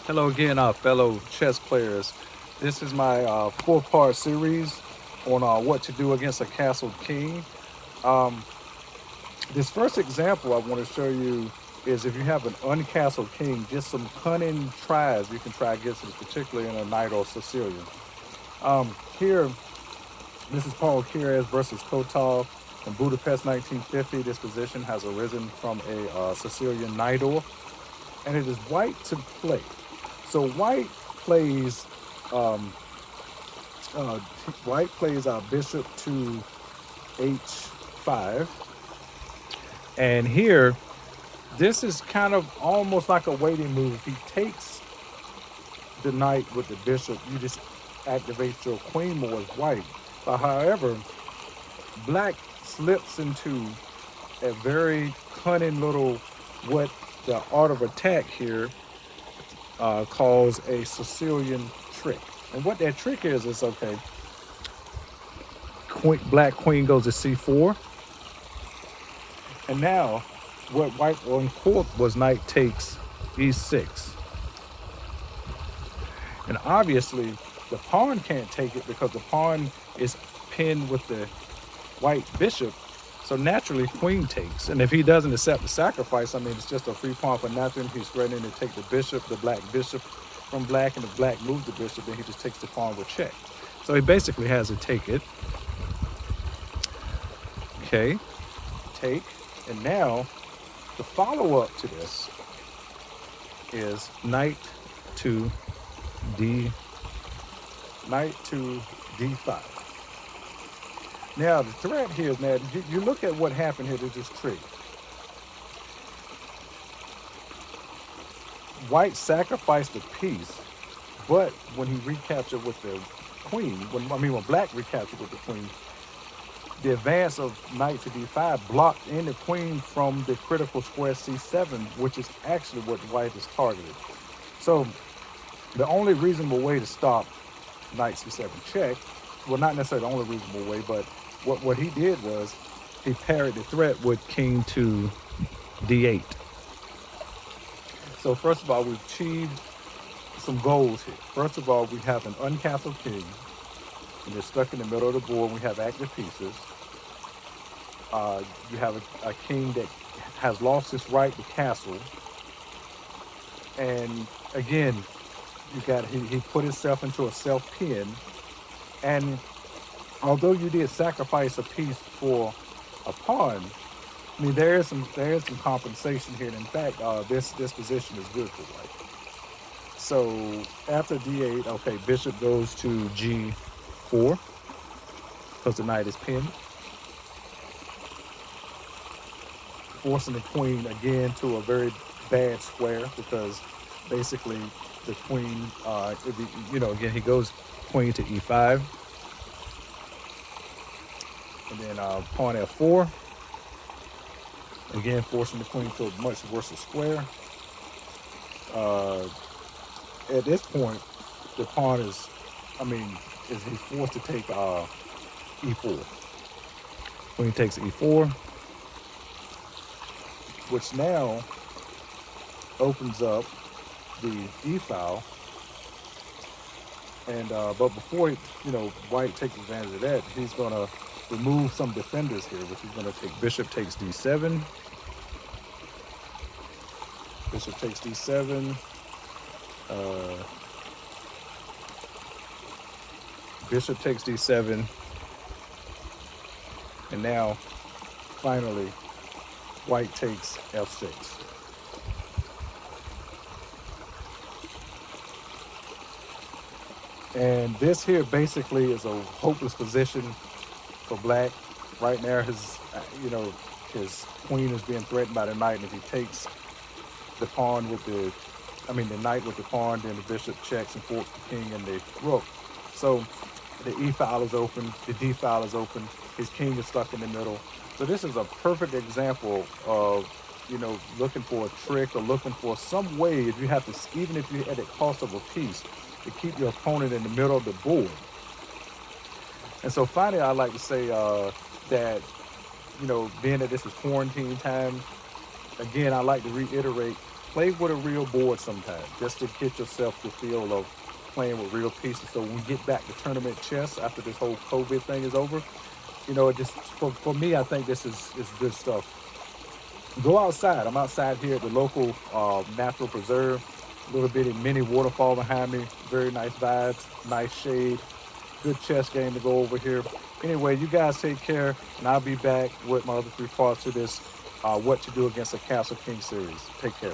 Hello again, fellow chess players. This is my four-part series on what to do against a castled king. Um, this first example I want to show you is if you have an uncastled king, just some cunning tries you can try against this, particularly in a knight or Sicilian. Here, this is Paul Kires versus Kotal in Budapest 1950. This position has arisen from a Sicilian knight, and it is white to play. So plays um, white plays our bishop to h5, and here this is kind of almost like a waiting move. If he takes the knight with the bishop, you just activate your queen more as white. But however, black slips into a very cunning little what the art of attack here calls a Sicilian trick. And what that trick is okay, black queen goes to c4. And now what white on court was knight takes e6. And obviously the pawn can't take it because the pawn is pinned with the white bishop. So naturally queen takes. And if he doesn't accept the sacrifice, I mean, it's just a free pawn for nothing. He's threatening to take the bishop, the black bishop from black, and if black moves the bishop, then he just takes the pawn with check. So he basically has to take it. Okay, take. And now the follow-up to this is knight to d, knight to d5. Now the threat here is now you look at what happened here to this trick. White sacrificed a piece, but when he recaptured with the queen, when black recaptured with the queen, the advance of knight to d5 blocked in the queen from the critical square c7, which is actually what white is targeted. So the only reasonable way to stop knight c7 check, well, not necessarily the only reasonable way, but what he did was he parried the threat with king to d8. So first of all, we've achieved some goals here. First of all, we have an uncastled king, and they're stuck in the middle of the board. We have active pieces. You have a king that has lost his right to castle, and again, he put himself into a self pin, and although you did sacrifice a piece for a pawn, I mean there is some compensation here. And in fact, this position is good for white. So after d8, okay, bishop goes to g4 because the knight is pinned, forcing the queen again to a very bad square because basically the queen, again he goes queen to e5, and then pawn f4, again forcing the queen to a much worse square. At this point, the pawn is he's forced to take e4. Queen takes e4, which now opens up the e file. And but before white takes advantage of that, he's going to remove some defenders here, which he's going to take bishop takes d7. Bishop takes d7. Bishop takes d7. And now, finally, white takes f6. And this here basically is a hopeless position for black. Right now, his queen is being threatened by the knight, and if he takes the pawn with the knight with the pawn, then the bishop checks and forks the king and the rook. So the e file is open, the d file is open, his king is stuck in the middle. So this is a perfect example of looking for a trick or looking for some way, if you have to, even if you're at the cost of a piece, to keep your opponent in the middle of the board. And so finally, I'd like to say that, being that this is quarantine time, again, I'd like to reiterate play with a real board sometime, just to get yourself the feel of playing with real pieces. So when we get back to tournament chess after this whole COVID thing is over, it just for me, I think this is good stuff. Go outside. I'm outside here at the local natural preserve. A little bitty mini waterfall behind me. Very nice vibes, nice shade. Good chess game to go over here. Anyway, you guys take care, and I'll be back with my other three parts to this What to Do Against a Castle King series. Take care.